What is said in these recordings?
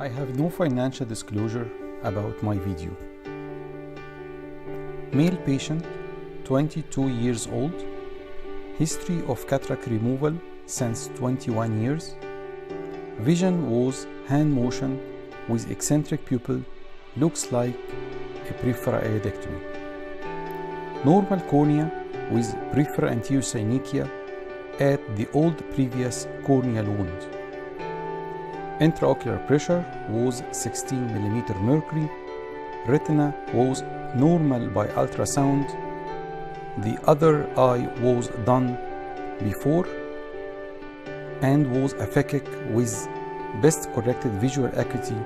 I have no financial disclosure about my video. Male patient, 22 years old, history of cataract removal since 21 years. Vision was hand motion with eccentric pupil, looks like a peripheral iodectomy. Normal cornea with peripheral anterior synechia at the old previous corneal wound. Intraocular pressure was 16 mm mercury. Retina was normal by ultrasound. The other eye was done before and was aphakic with best corrected visual acuity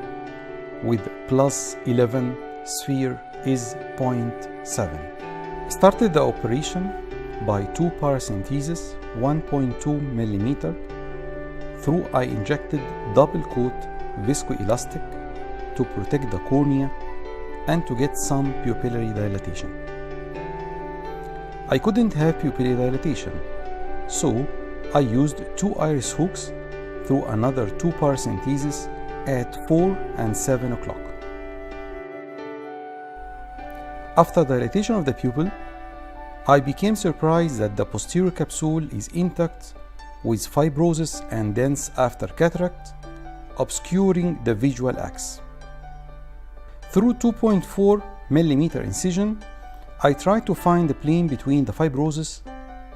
with +11, sphere is 0.7. Started the operation by 2 paracentesis 1.2 mm through I injected double coat viscoelastic to protect the cornea and to get some pupillary dilatation. I couldn't have pupillary dilatation, so I used 2 iris hooks through another 2 paracentesis at 4 and 7 o'clock. After dilatation of the pupil, I became surprised that the posterior capsule is intact with fibrosis and dense after cataract, obscuring the visual axis. Through 2.4 mm incision, I tried to find the plane between the fibrosis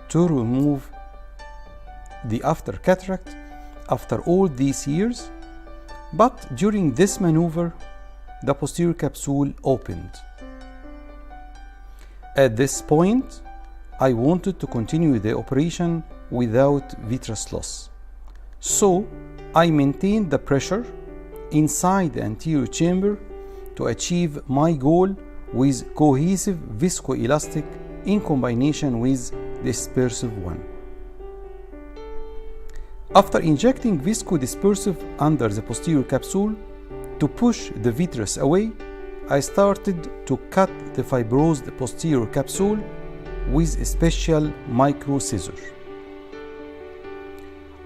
to remove the after cataract after all these years, but during this maneuver, the posterior capsule opened. At this point, I wanted to continue the operation without vitreous loss. So, I maintained the pressure inside the anterior chamber to achieve my goal with cohesive viscoelastic in combination with dispersive one. After injecting viscodispersive under the posterior capsule to push the vitreous away, I started to cut the fibrosed posterior capsule with a special micro scissor.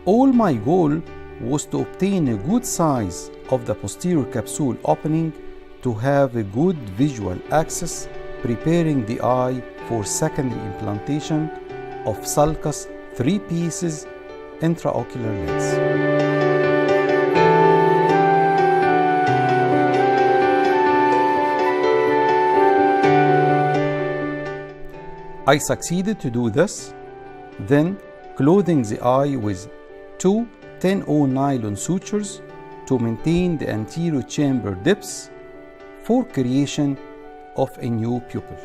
All my goal was to obtain a good size of the posterior capsule opening to have a good visual access, preparing the eye for secondary implantation of sulcus 3 pieces intraocular lens. I succeeded to do this, then clothing the eye with 2 10-0 nylon sutures to maintain the anterior chamber depths for creation of a new pupil.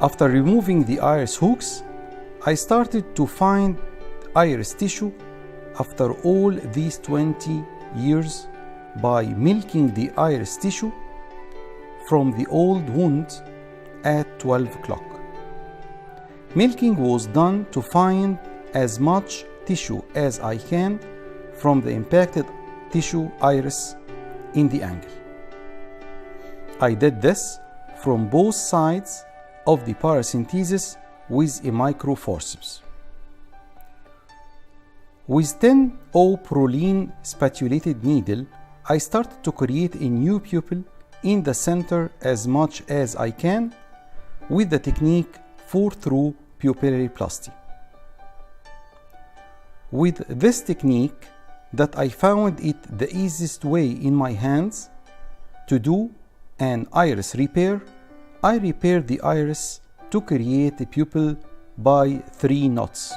After removing the iris hooks, I started to find iris tissue after all these 20 years by milking the iris tissue from the old wound at 12 o'clock. Milking was done to find as much tissue as I can from the impacted tissue iris in the angle. I did this from both sides of the paracentesis with a micro forceps. With 10-0 Prolene spatulated needle, I started to create a new pupil in the center as much as I can with the technique 4-through pupillariplasty. With this technique that I found it the easiest way in my hands to do an iris repair, I repaired the iris to create a pupil by 3 knots.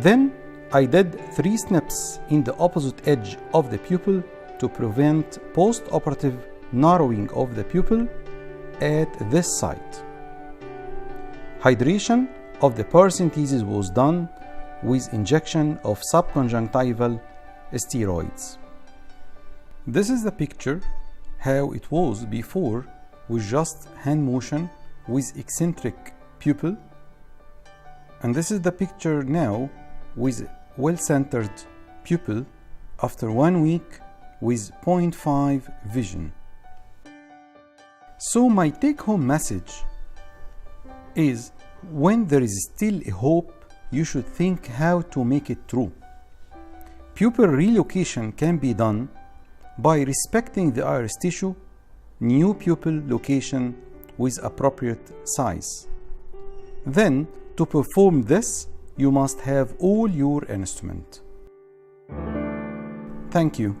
Then I did 3 snips in the opposite edge of the pupil to prevent post-operative narrowing of the pupil at this site. Hydration of the paracentesis was done with injection of subconjunctival steroids. This is the picture how it was before with just hand motion with eccentric pupil, and this is the picture now with well-centered pupil after 1 week with 0.5 vision. So my take-home message is, when there is still a hope, you should think how to make it true. Pupil relocation can be done by respecting the iris tissue, new pupil location with appropriate size. Then, to perform this, you must have all your instrument. Thank you.